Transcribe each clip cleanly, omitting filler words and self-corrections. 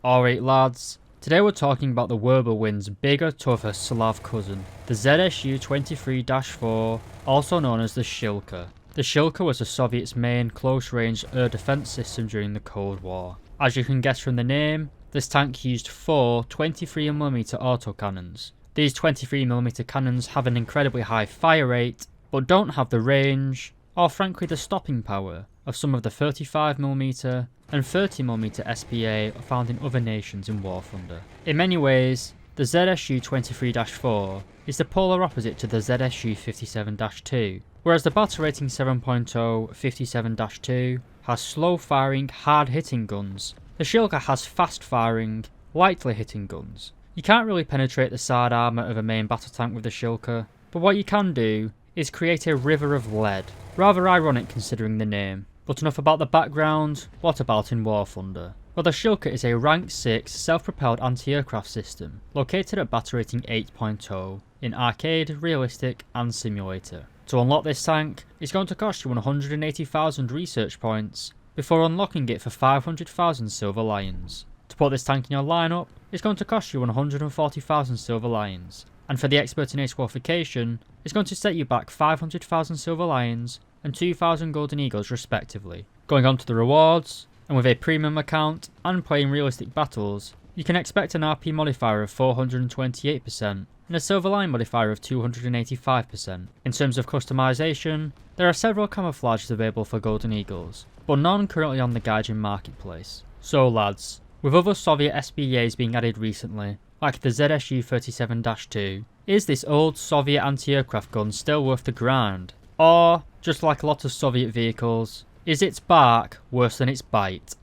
Alright lads, today we're talking about the Whirlwind's bigger, tougher Slav cousin, the ZSU-23-4, also known as the Shilka. The Shilka was the Soviets' main close-range air defense system during the Cold War. As you can guess from the name, this tank used 4 23mm autocannons. These 23mm cannons have an incredibly high fire rate, but don't have the range, or frankly the stopping power, of some of the 35mm and 30mm SPA found in other nations in War Thunder. In many ways, the ZSU-23-4 is the polar opposite to the ZSU-57-2, whereas the battle rating 7.0 57-2 has slow-firing, hard-hitting guns. The Shilka has fast-firing, lightly hitting guns. You can't really penetrate the side armour of a main battle tank with the Shilka, but what you can do is create a river of lead. Rather ironic considering the name. But enough about the background, what about in War Thunder? Well, the Shilka is a rank 6 self-propelled anti-aircraft system, located at battle rating 8.0 in arcade, realistic and simulator. To unlock this tank, it's going to cost you 180,000 research points, before unlocking it for 500,000 silver lions. To put this tank in your lineup, it's going to cost you 140,000 silver lions, and for the expert in ace qualification, it's going to set you back 500,000 silver lions and 2,000 golden eagles respectively. Going on to the rewards, and with a premium account and playing realistic battles, you can expect an RP modifier of 428% and a silver line modifier of 285%. In terms of customization, there are several camouflages available for golden eagles, but none currently on the Gaijin marketplace. So lads, with other Soviet SBAs being added recently, like the ZSU-37-2, is this old Soviet anti-aircraft gun still worth the grind? Or, just like a lot of Soviet vehicles, is its bark worse than its bite?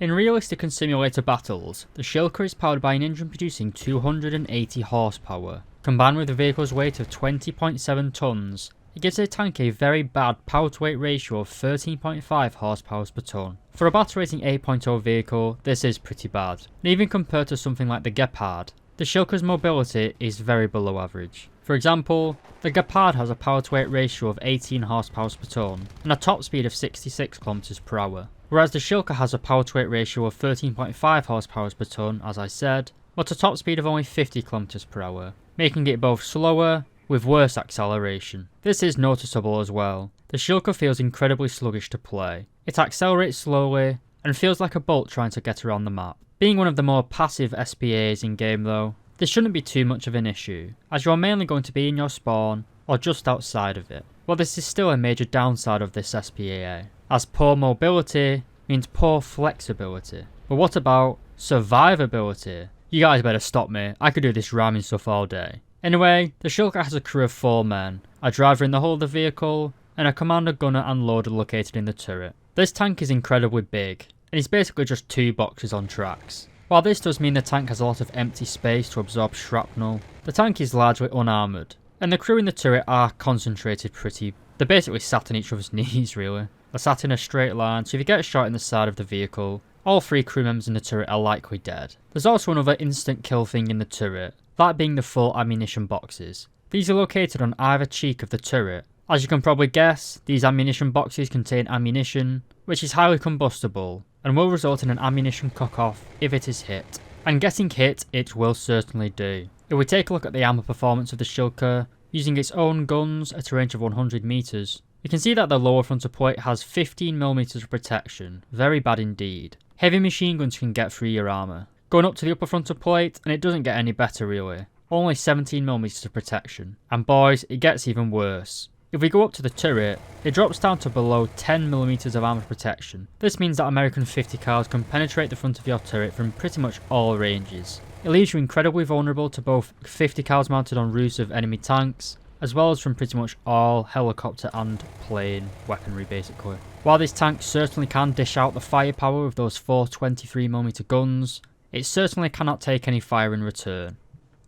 In realistic and simulator battles, the Shilka is powered by an engine producing 280 horsepower. Combined with the vehicle's weight of 20.7 tons, it gives a tank a very bad power to weight ratio of 13.5 horsepower per ton. For a battle rating 8.0 vehicle, this is pretty bad. And even compared to something like the Gepard, the Shilka's mobility is very below average. For example, the Gepard has a power to weight ratio of 18 horsepower per ton and a top speed of 66 km per hour, whereas the Shilka has a power to weight ratio of 13.5 horsepower per ton, as I said, but a top speed of only 50 km per hour, making it both slower with worse acceleration. This is noticeable as well. The Shilka feels incredibly sluggish to play. It accelerates slowly and feels like a bolt trying to get around the map. Being one of the more passive SPAs in game though, this shouldn't be too much of an issue, as you are mainly going to be in your spawn or just outside of it. Well, this is still a major downside of this SPAA, as poor mobility means poor flexibility. But what about survivability? You guys better stop me, I could do this rhyming stuff all day. Anyway, the Shilka has a crew of 4 men, a driver in the hull of the vehicle, and a commander, gunner and loader located in the turret. This tank is incredibly big, and it's basically just 2 boxes on tracks. While this does mean the tank has a lot of empty space to absorb shrapnel, the tank is largely unarmoured, and the crew in the turret are concentrated they're basically sat on each other's knees really. They're sat in a straight line, so if you get shot in the side of the vehicle, all 3 crew members in the turret are likely dead. There's also another instant kill thing in the turret, that being the full ammunition boxes. These are located on either cheek of the turret. As you can probably guess, these ammunition boxes contain ammunition, which is highly combustible, and will result in an ammunition cock-off if it is hit. And getting hit, it will certainly do. If we take a look at the ammo performance of the Shilka, using its own guns at a range of 100 meters, you can see that the lower frontal plate has 15mm of protection, very bad indeed. Heavy machine guns can get through your armour. Going up to the upper frontal plate, and it doesn't get any better really. Only 17mm of protection. And boys, it gets even worse. If we go up to the turret, it drops down to below 10mm of armor protection. This means that American 50 cals can penetrate the front of your turret from pretty much all ranges. It leaves you incredibly vulnerable to both 50 cals mounted on roofs of enemy tanks, as well as from pretty much all helicopter and plane weaponry basically. While this tank certainly can dish out the firepower of those 4 23mm guns, it certainly cannot take any fire in return.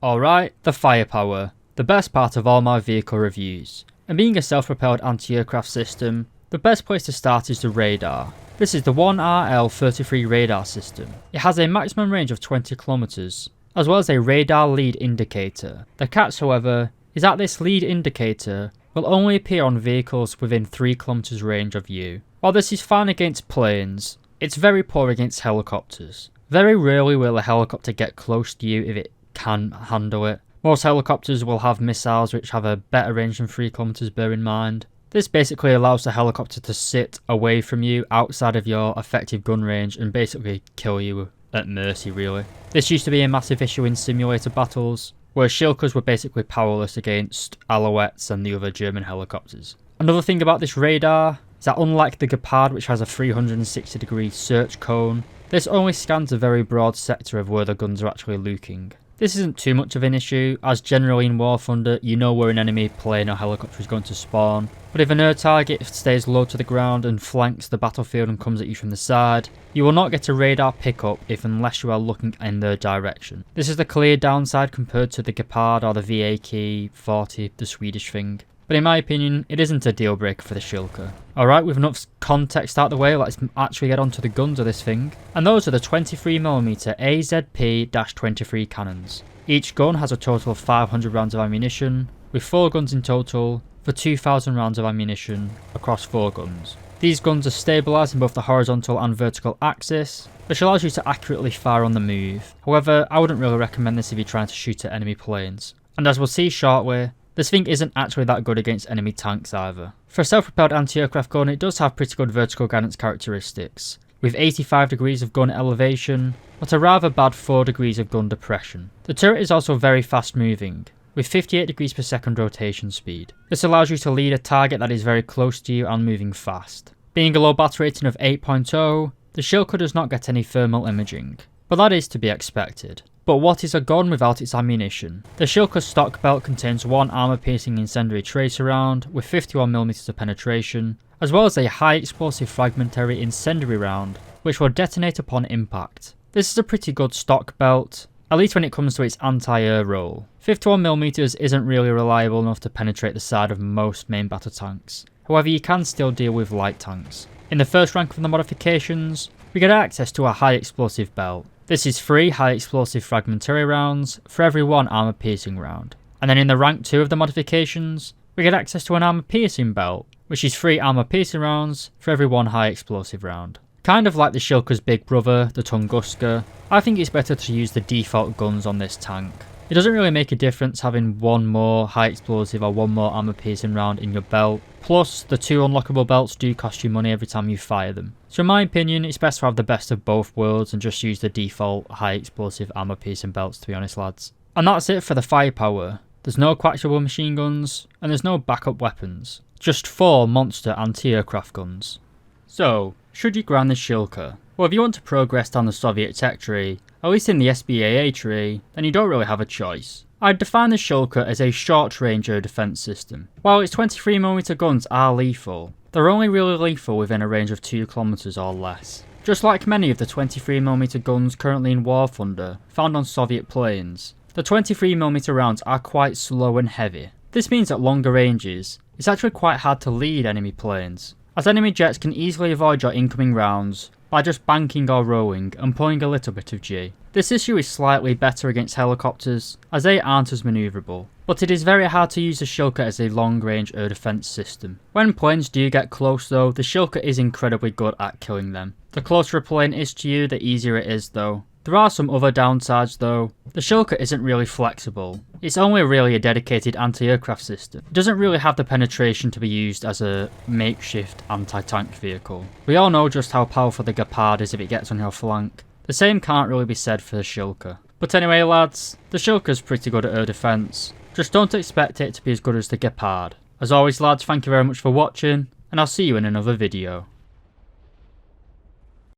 Alright, the firepower, the best part of all my vehicle reviews. And being a self-propelled anti-aircraft system, the best place to start is the radar. This is the 1RL-33 radar system. It has a maximum range of 20 kilometers, as well as a radar lead indicator. The catch, however, is that this lead indicator will only appear on vehicles within 3 kilometers range of you. While this is fine against planes, it's very poor against helicopters, Very rarely will a helicopter get close to you if it can handle it. Most helicopters will have missiles which have a better range than 3 kilometers, bear in mind. This basically allows the helicopter to sit away from you outside of your effective gun range and basically kill you at mercy, really. This used to be a massive issue in simulator battles, where Shilkas were basically powerless against Alouettes and the other German helicopters. Another thing about this radar is that unlike the Gepard, which has a 360-degree search cone, this only scans a very broad sector of where the guns are actually looking. This isn't too much of an issue, as generally in War Thunder, you know where an enemy plane or helicopter is going to spawn. But if an air target stays low to the ground and flanks the battlefield and comes at you from the side, you will not get a radar pickup unless you are looking in their direction. This is the clear downside compared to the Gepard or the VAK-40, the Swedish thing. But in my opinion, it isn't a deal breaker for the Shilka. Alright, with enough context out of the way, let's actually get onto the guns of this thing. And those are the 23mm AZP-23 cannons. Each gun has a total of 500 rounds of ammunition, with 4 guns in total for 2,000 rounds of ammunition across 4 guns. These guns are stabilised in both the horizontal and vertical axis, which allows you to accurately fire on the move. However, I wouldn't really recommend this if you're trying to shoot at enemy planes. And as we'll see shortly, this thing isn't actually that good against enemy tanks either. For a self-propelled anti-aircraft gun, it does have pretty good vertical guidance characteristics, with 85 degrees of gun elevation, but a rather bad 4 degrees of gun depression. The turret is also very fast moving, with 58 degrees per second rotation speed. This allows you to lead a target that is very close to you and moving fast. Being a low battle rating of 8.0, the Shilka does not get any thermal imaging, but that is to be expected. But what is a gun without its ammunition? The Shilka stock belt contains 1 armor-piercing incendiary tracer round with 51mm of penetration, as well as a high explosive fragmentary incendiary round, which will detonate upon impact. This is a pretty good stock belt, at least when it comes to its anti-air role. 51mm isn't really reliable enough to penetrate the side of most main battle tanks, however you can still deal with light tanks. In the first rank of the modifications, we get access to a high explosive belt. This is 3 high explosive fragmentary rounds for every 1 armor piercing round. And then in the rank 2 of the modifications, we get access to an armor piercing belt, which is 3 armor piercing rounds for every 1 high explosive round. Kind of like the Shilka's big brother, the Tunguska, I think it's better to use the default guns on this tank. It doesn't really make a difference having 1 more high explosive or 1 more armor piercing round in your belt. Plus, the 2 unlockable belts do cost you money every time you fire them. So in my opinion, it's best to have the best of both worlds and just use the default high explosive armor piercing belts, to be honest, lads. And that's it for the firepower. There's no coaxial machine guns, and there's no backup weapons. Just 4 monster anti-aircraft guns. So, should you grind the Shilka? Well, if you want to progress down the Soviet tech tree, at least in the SBAA tree, then you don't really have a choice. I'd define the Shilka as a short-range air defense system. While its 23mm guns are lethal, they're only really lethal within a range of 2 kilometers or less. Just like many of the 23mm guns currently in War Thunder, found on Soviet planes, the 23mm rounds are quite slow and heavy. This means at longer ranges, it's actually quite hard to lead enemy planes, as enemy jets can easily avoid your incoming rounds by just banking or rowing and pulling a little bit of G. This issue is slightly better against helicopters, as they aren't as manoeuvrable, but it is very hard to use the Shilka as a long-range air defense system. When planes do get close though, the Shilka is incredibly good at killing them. The closer a plane is to you, the easier it is though. There are some other downsides though. The Shilka isn't really flexible. It's only really a dedicated anti-aircraft system. It doesn't really have the penetration to be used as a makeshift anti-tank vehicle. We all know just how powerful the Gepard is if it gets on your flank. The same can't really be said for the Shilka. But anyway lads, the Shilka's pretty good at air defense. Just don't expect it to be as good as the Gepard. As always lads, thank you very much for watching, and I'll see you in another video.